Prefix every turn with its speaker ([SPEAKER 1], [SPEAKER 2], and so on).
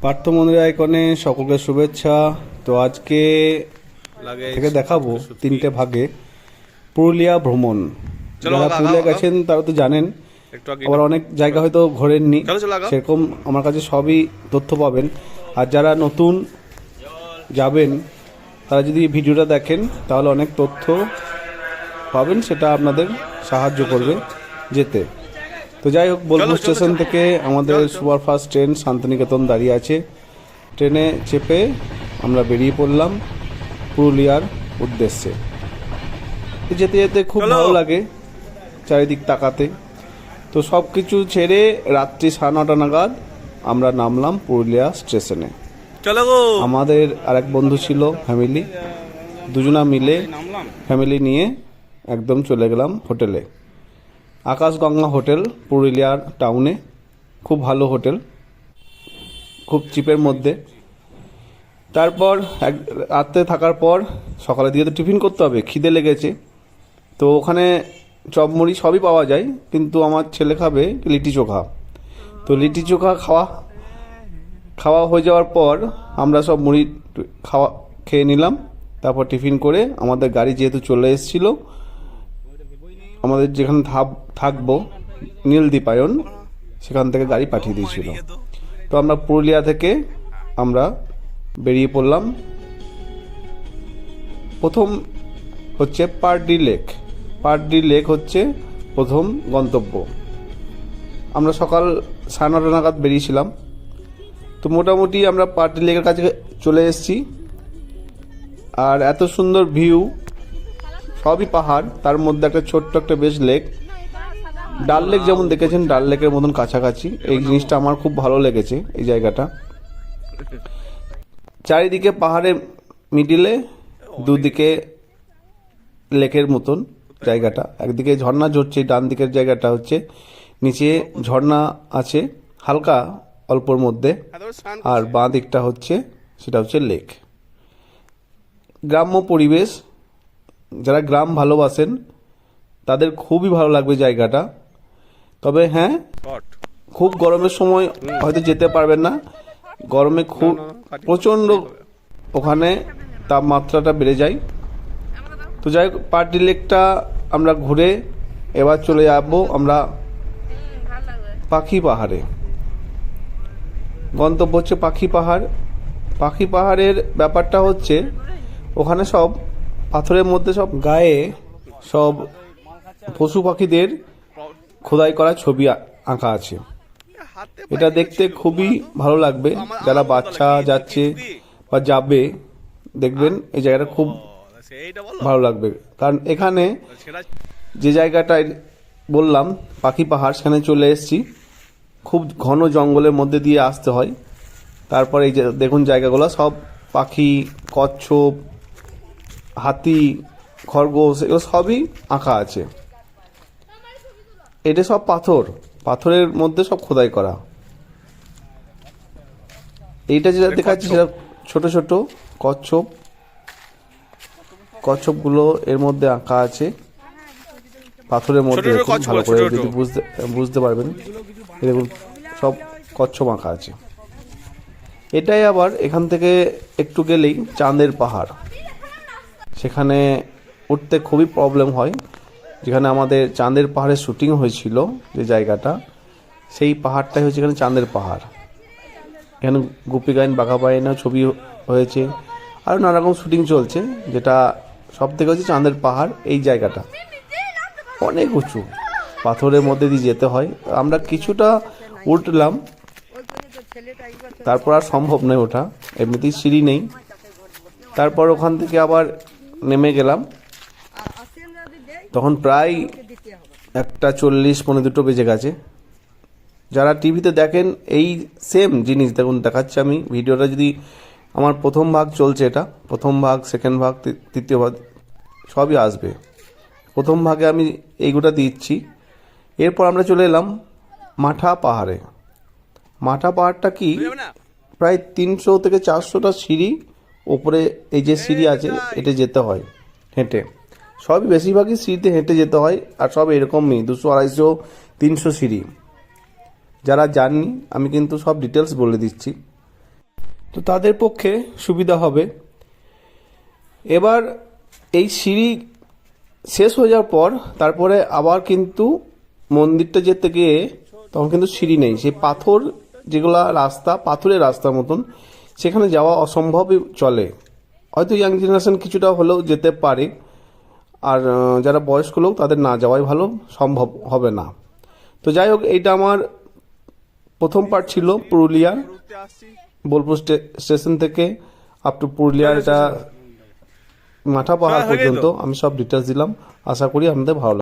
[SPEAKER 1] পার্থ মন্দির আইকনে সকলকে শুভেচ্ছা। তো আজকে থেকে দেখাবো তিনটে ভাগে পুরুলিয়া ভ্রমণ। যারা পুরুলিয়া গেছেন তারা তো জানেন, আবার অনেক জায়গা হয়তো ঘোরেননি, সেরকম আমার কাছে সবই তথ্য পাবেন। আর যারা নতুন যাবেন তারা যদি ভিডিওটা দেখেন তাহলে অনেক তথ্য পাবেন, সেটা আপনাদের সাহায্য করবে যেতে। তো যাই হোক, বোলপুর স্টেশন থেকে আমাদের সুপারফাস্ট ট্রেন শান্তিনিকেতন দাঁড়িয়ে আছে। ট্রেনে চেপে আমরা বেরিয়ে পড়লাম পুরুলিয়ার উদ্দেশ্যে। যেতে যেতে খুব ভালো লাগে চারিদিক তাকাতে। তো সব কিছু ছেড়ে রাত্রি 9:30 নাগাদ আমরা নামলাম পুরুলিয়া স্টেশনে। আমাদের আরেক বন্ধু ছিল, ফ্যামিলি, দুজনা মিলে ফ্যামিলি নিয়ে একদম চলে গেলাম হোটেলে। আকাশগঙ্গা হোটেল, পুরুলিয়ার টাউনে, খুব ভালো হোটেল, খুব চিপের মধ্যে। তারপর রাত্রে থাকার পর সকালের দিকে তো টিফিন করতে হবে, খিদে লেগেছে। তো ওখানে চপ মুড়ি সবই পাওয়া যায়, কিন্তু আমার ছেলে খাবে লিটি চোখা। তো লিটি চোখা খাওয়া হয়ে যাওয়ার পর আমরা সব মুড়ি খেয়ে নিলাম। তারপর টিফিন করে আমাদের গাড়ি যেহেতু চলে এসেছিলো, আমাদের যেখানে থাকবো নীলদ্বীপায়ন, সেখান থেকে গাড়ি পাঠিয়ে দিয়েছিল। তো আমরা পুরুলিয়া থেকে আমরা বেরিয়ে পড়লাম। প্রথম হচ্ছে পারডি লেক। পারডি লেক হচ্ছে প্রথম গন্তব্য। আমরা সকাল 9:30 নাগাদ বেরিয়েছিলাম। তো মোটামুটি আমরা পারডি লেকের কাছে চলে এসেছি। আর এত সুন্দর ভিউ, সবই পাহাড়, তার মধ্যে একটা ছোট্ট একটা বেশ লেক। ডাল লেক যেমন দেখেছেন, ডাল লেকের মতন কাছাকাছি। এই জিনিসটা আমার খুব ভালো লেগেছে, এই জায়গাটা। চারিদিকে পাহাড়ের মিডিলে, দুদিকে লেকের মতন জায়গাটা। একদিকে ঝর্ণা ঝরছে, ডান দিকের জায়গাটা হচ্ছে নিচে ঝর্ণা আছে হালকা অল্পর মধ্যে, আর বাঁ দিকটা হচ্ছে সেটা হচ্ছে লেক। গ্রাম্য পরিবেশ, যারা গ্রাম ভালোবাসেন তাদের খুবই ভালো লাগবে জায়গাটা। তবে হ্যাঁ, খুব গরমের সময় হয়তো যেতে পারবেন না, গরমে খুব প্রচণ্ড ওখানে তাপমাত্রাটা বেড়ে যায়। তো যাই হোক, পারডি লেকটা আমরা ঘুরে এবার চলে যাব আমরা পাখি পাহাড়ে। গন্তব্য হচ্ছে পাখি পাহাড়। পাখি পাহাড়ের ব্যাপারটা হচ্ছে ওখানে সব পাথরের মধ্যে সব গায়ে সব পশু পাখিদের খোদাই করা ছবি আঁকা আছে। এটা দেখতে খুবই ভালো লাগবে। যারা বাচ্চা যাচ্ছে বা যাবে, দেখবেন এই জায়গাটা খুব ভালো লাগবে। কারণ এখানে যে জায়গাটায় বললাম পাখি পাহাড়, সেখানে চলে এসেছি। খুব ঘন জঙ্গলের মধ্যে দিয়ে আসতে হয়। তারপরে এই যে দেখুন জায়গাগুলো সব পাখি, কচ্ছপ, হাতি, খরগোশ, এগুলো সবই আঁকা আছে। এটা সব পাথরের মধ্যে সব খোদাই করা। এইটা যেটা দেখাচ্ছি সেটা ছোট ছোট কচ্ছপগুলো এর মধ্যে আঁকা আছে পাথরের মধ্যে। ভালো করে যদি বুঝতে পারবেন, এরকম সব কচ্ছপ আঁকা আছে। এটাই আবার এখান থেকে একটু গেলেই চাঁদের পাহাড়। সেখানে উঠতে খুবই প্রবলেম হয়। যেখানে আমাদের চাঁদের পাহাড়ের শুটিং হয়েছিল, যে জায়গাটা, সেই পাহাড়টাই হচ্ছে এখানে চাঁদের পাহাড়। এখানে গুপি গাইন, বাঘা বাইনা ছবি হয়েছে, আরও নানা রকম শুটিং চলছে। যেটা সব থেকে হচ্ছে চাঁদের পাহাড়। এই জায়গাটা অনেক উঁচু, পাথরের মধ্যে দিয়ে যেতে হয়। আমরা কিছুটা উঠলাম, তারপর আর সম্ভব নয় ওঠা, এমনিতেই সিঁড়ি নেই। তারপর ওখান থেকে আবার নেমে গেলাম। তখন প্রায় 1:40, 1:45 বেজে গেছে। যারা টিভিতে দেখেন এই সেম জিনিস দেখুন দেখাচ্ছি আমি। ভিডিওটা যদি আমার প্রথম ভাগ চলছে, এটা প্রথম ভাগ, সেকেন্ড ভাগ, তৃতীয় ভাগ সবই আসবে। প্রথম ভাগে আমি এইগুলো দিচ্ছি। এরপর আমরা চলে এলাম মাঠা পাহাড়ে। মাঠা পাহাড়টা কি প্রায় 300 থেকে 400টা সিঁড়ি ওপরে। এই যে সিঁড়ি আছে, এটা যেতে হয় হেঁটে। সবই বেশিরভাগই সিঁড়িতে হেঁটে যেতে হয়, আর সব এরকমই 200, 250, 300 সিঁড়ি। যারা জাননি, আমি কিন্তু সব ডিটেলস বলে দিচ্ছি। তো তাদের পক্ষে সুবিধা হবে। এবার এই সিঁড়ি শেষ হয়ে যাওয়ার পর তারপরে আবার কিন্তু মন্দিরটা যেতে গিয়ে তখন কিন্তু সিঁড়ি নেই, সেই পাথর যেগুলা রাস্তা, পাথরের রাস্তার মতন, সেখানে যাওয়া অসম্ভবই চলে। হয়তো ইয়াং জেনারেশন কিছুটা হলেও যেতে পারে, আর যারা বয়স্ক লোক তাদের না যাওয়াই ভালো, সম্ভব হবে না। তো যাই হোক, এইটা আমার প্রথম পার্ট ছিল পুরুলিয়ার বোলপুর স্টেশন থেকে আপ টু পুরুলিয়ার এটা মাঠা পাহাড় পর্যন্ত আমি সব ডিটেলস দিলাম। আশা করি আপনাদের ভালো লাগবে।